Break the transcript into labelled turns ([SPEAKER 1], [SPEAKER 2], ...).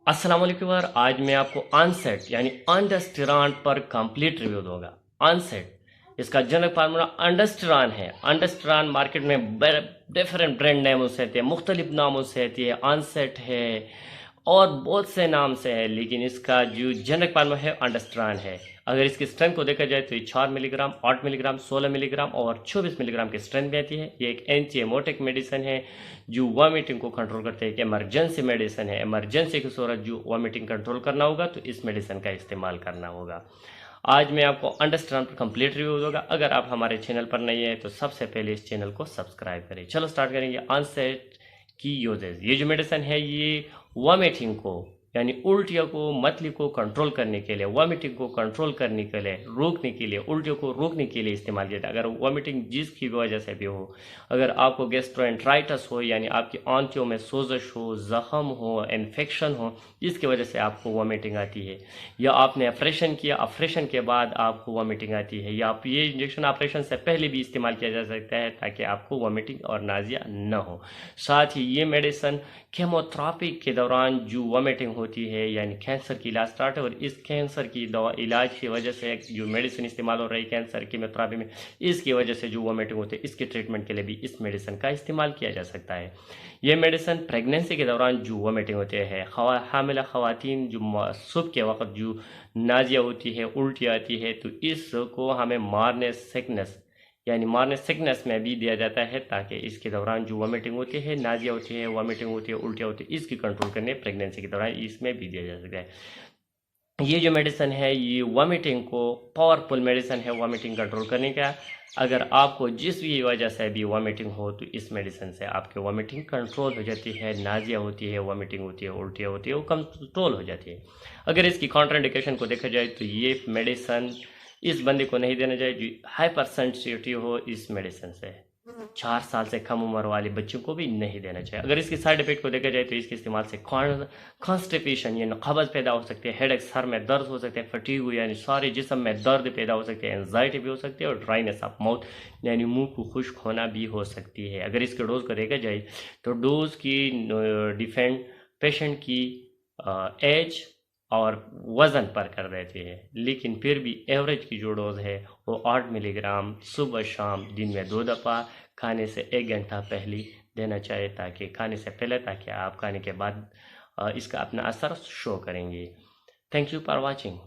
[SPEAKER 1] अस्सलाम वालेकुम यार। आज मैं आपको अनसेट यानी अंडस्टिरान पर कंप्लीट रिव्यू दूंगा। अनसेट इसका जनरल फार्मूला अंडस्टिरान है। अंडस्टिरान मार्केट में डिफरेंट ब्रांड नामों से आती है, मुख्तलिफ नामों से आती है, अनसेट है और बहुत से नाम से है, लेकिन इसका जो जनरल फार्मूला है अंडस्टिरान है। अगर इसकी स्ट्रेंथ को देखा जाए तो ये 4 मिलीग्राम, 8 मिलीग्राम, 16 मिलीग्राम और 24 मिलीग्राम की स्ट्रेंथ में आती है। ये एक एंटी एमोटिक मेडिसिन है जो वॉमिटिंग को कंट्रोल करते हैं। एक इमरजेंसी मेडिसिन है। इमरजेंसी की सूरत जो वॉमिटिंग कंट्रोल करना होगा तो इस मेडिसिन का इस्तेमाल करना होगा। आज मैं आपको अंडरस्टैंड पर कंप्लीट रिव्यू दूंगा। अगर आप हमारे चैनल पर नहीं है तो सबसे पहले इस चैनल को सब्सक्राइब करें। चलो स्टार्ट करेंगे। अनसेट की यूजेज। ये जो मेडिसिन है ये वॉमिटिंग को यानी उल्टियों को, मतली को कंट्रोल करने के लिए, वॉमिटिंग को कंट्रोल करने के लिए, रोकने के लिए, उल्टियों को रोकने के लिए इस्तेमाल किया जाता है। अगर वॉमिटिंग जिसकी वजह से भी हो, अगर आपको गैस्ट्रोएंटराइटिस हो यानी आपकी आंतों में सोजश हो, जख्म हो, इन्फेक्शन हो, जिसकी वजह से आपको वॉमिटिंग आती है, या आपने ऑपरेशन किया, ऑपरेशन के बाद आपको वॉमिटिंग आती है, या आप ये इंजेक्शन ऑपरेशन से पहले भी इस्तेमाल किया जा सकता है ताकि आपको वॉमिटिंग और नाजिया न हो। साथ ही ये मेडिसिन केमोथेरेपी के दौरान जो वॉमिटिंग होती है यानी कैंसर की इलाज स्टार्ट है, और इस कैंसर की दवा इलाज की वजह से जो मेडिसिन इस्तेमाल हो रही है कैंसर केमोथेरेपी में, इसकी वजह से जो वॉमिटिंग होती है, इसके ट्रीटमेंट के लिए भी इस मेडिसिन का इस्तेमाल किया जा सकता है। ये मेडिसिन प्रेगनेंसी के दौरान जो वॉमिटिंग होती है, हामिला ख़वातीन जो सुबह के वक्त जो नाजिया होती है, उल्टी आती है, तो इसको हमें मारने सिकनेस यानी मारने सिकनेस में भी दिया जाता है ताकि इसके दौरान जो वॉमिटिंग होती है, नाजिया होती है, वॉमिटिंग होती है, उल्टियाँ होती है, इसकी कंट्रोल करने प्रेगनेंसी के दौरान इसमें भी दिया जा सकता है। ये जो मेडिसिन है ये वॉमिटिंग को पावरफुल मेडिसिन है वॉमिटिंग कंट्रोल करने का। अगर आपको जिस भी वजह से भी वॉमिटिंग हो तो इस मेडिसिन से आपकी वॉमिटिंग कंट्रोल हो जाती है, नाजिया होती है, वॉमिटिंग होती है, उल्टियाँ होती है, वो कंट्रोल हो जाती है। अगर इसकी कॉन्ट्राइंडिकेशन को देखा जाए तो ये मेडिसिन इस बंदे को नहीं देना चाहिए जो हाइपर सेंसिटिविटी हो इस मेडिसिन से। 4 साल से कम उम्र वाले बच्चों को भी नहीं देना चाहिए। अगर इसके साइड इफेक्ट को देखा जाए तो इसके इस्तेमाल से कॉन्स्टिपेशन यानी कब्ज पैदा हो सकती है, हेडेक, सर में दर्द हो सकते हैं, फटीग यानी सारे जिस्म में दर्द पैदा हो सकते हैं, एंजाइटी भी हो सकती है, और ड्राइनेस ऑफ माउथ यानी मुंह को खुश्क होना भी हो सकती है। अगर इसके डोज को देखा जाए तो डोज की डिफेंड पेशेंट की एज और वज़न पर कर देती है, लेकिन फिर भी एवरेज की जो डोज है वो 8 मिलीग्राम सुबह शाम दिन में 2 दफ़ा खाने से 1 घंटा पहले देना चाहिए, ताकि खाने से पहले, ताकि आप खाने के बाद इसका अपना असर शो करेंगे। Thank you for watching.